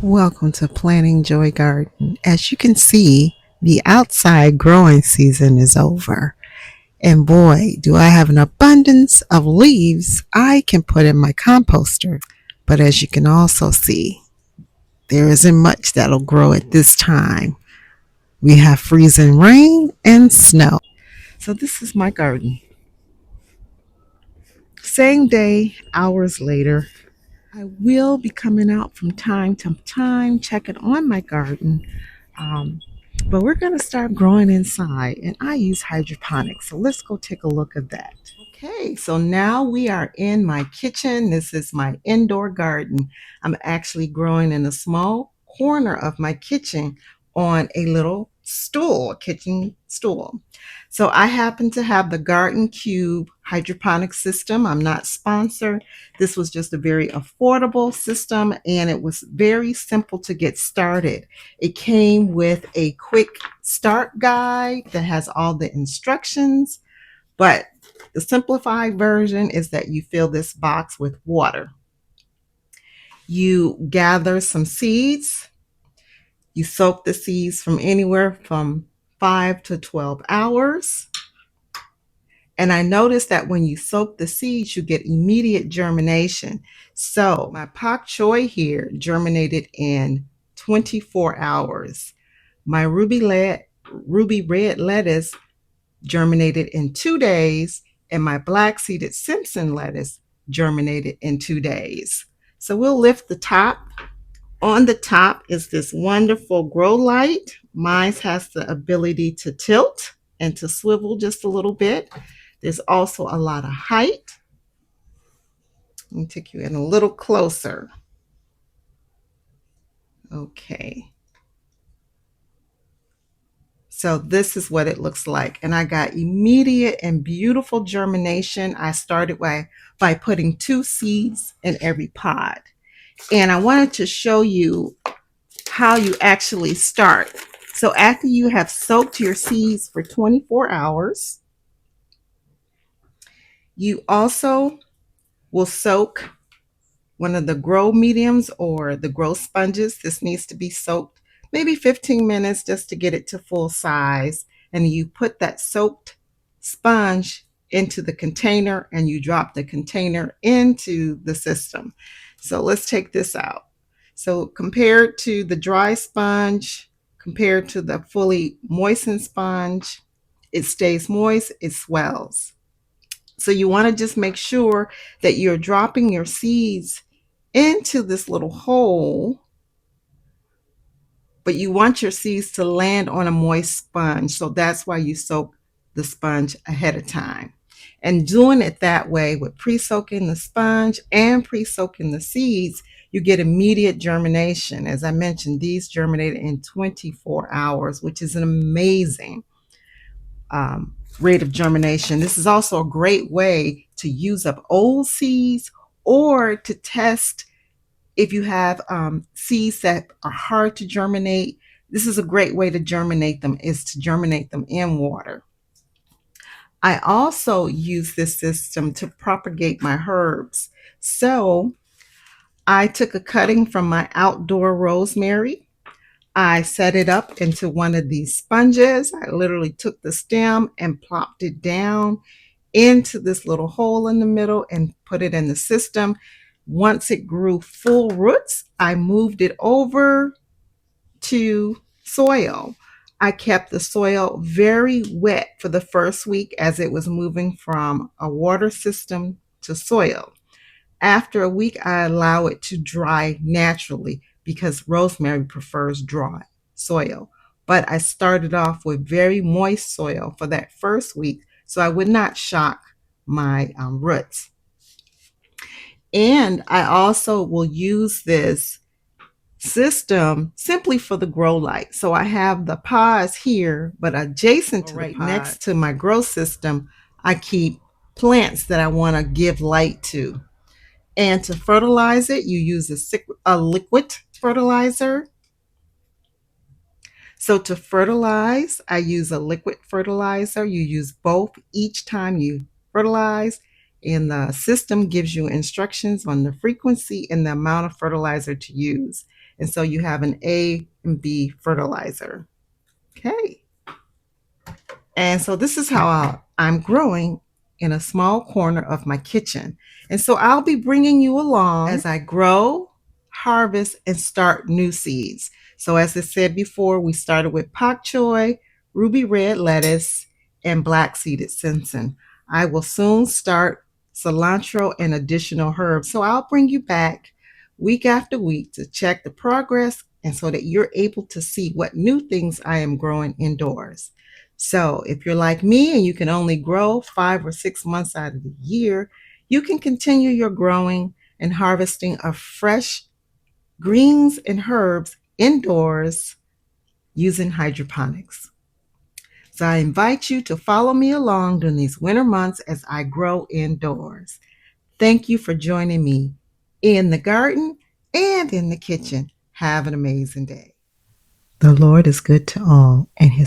Welcome to Planting Joy Garden. As you can see, the outside growing season is over. And boy, do I have an abundance of leaves I can put in my composter. But as you can also see, there isn't much that'll grow at this time. We have freezing rain and snow. So this is my garden. Same day, hours later, I will be coming out from time to time, checking on my garden. Um, but we're going to start growing inside, and I use hydroponics. So let's go take a look at that. Okay, so now we are in my kitchen. This is my indoor garden. I'm actually growing in a small corner of my kitchen on a little stool, a kitchen stool. So I happen to have the Garden Cube hydroponic system. I'm not sponsored. This was just a very affordable system, and it was very simple to get started. It came with a quick start guide that has all the instructions, but the simplified version is that you fill this box with water. You gather some seeds. You soak the seeds from anywhere from 5 to 12 hours. And I noticed that when you soak the seeds, you get immediate germination. So my pak choi here germinated in 24 hours. My ruby red lettuce germinated in 2 days, and my black seeded Simpson lettuce germinated in 2 days. So we'll lift the top. On the top is this wonderful grow light. Mine has the ability to tilt and to swivel just a little bit. There's also a lot of height. Let me take you in a little closer. Okay. So this is what it looks like. And I got immediate and beautiful germination. I started by putting 2 seeds in every pod. And I wanted to show you how you actually start. So after you have soaked your seeds for 24 hours, you also will soak one of the grow mediums or the grow sponges. This needs to be soaked maybe 15 minutes just to get it to full size. And you put that soaked sponge into the container and you drop the container into the system. So let's take this out. So compared to the dry sponge, compared to the fully moistened sponge, it stays moist, it swells. So you want to just make sure that you're dropping your seeds into this little hole, but you want your seeds to land on a moist sponge. So that's why you soak the sponge ahead of time. And doing it that way with pre-soaking the sponge and pre-soaking the seeds, you get immediate germination. As I mentioned, these germinated in 24 hours, which is an amazing rate of germination. This is also a great way to use up old seeds or to test if you have seeds that are hard to germinate. This is a great way to germinate them, is to germinate them in water. I also use this system to propagate my herbs. So I took a cutting from my outdoor rosemary. I set it up into one of these sponges. I literally took the stem and plopped it down into this little hole in the middle and put it in the system. Once it grew full roots, I moved it over to soil. I kept the soil very wet for the first week as it was moving from a water system to soil. After a week, I allow it to dry naturally because rosemary prefers dry soil. But I started off with very moist soil for that first week so I would not shock my roots. And I also will use this system simply for the grow light. So I have the pods here, but adjacent to right next to my grow system, I keep plants that I want to give light to. And to fertilize it, you use a liquid fertilizer. So to fertilize, I use a liquid fertilizer. You use both each time you fertilize, and the system gives you instructions on the frequency and the amount of fertilizer to use. And so you have an A and B fertilizer. Okay. And so this is how I'm growing in a small corner of my kitchen. And so I'll be bringing you along as I grow, harvest, and start new seeds. So as I said before, we started with pak choi, ruby red lettuce, and black seeded sesame. I will soon start cilantro and additional herbs. So I'll bring you back week after week to check the progress and so that you're able to see what new things I am growing indoors. So if you're like me and you can only grow 5 or 6 months out of the year, you can continue your growing and harvesting of fresh greens and herbs indoors using hydroponics. So I invite you to follow me along during these winter months as I grow indoors. Thank you for joining me in the garden and in the kitchen. Have an amazing day. The Lord is good to all, and his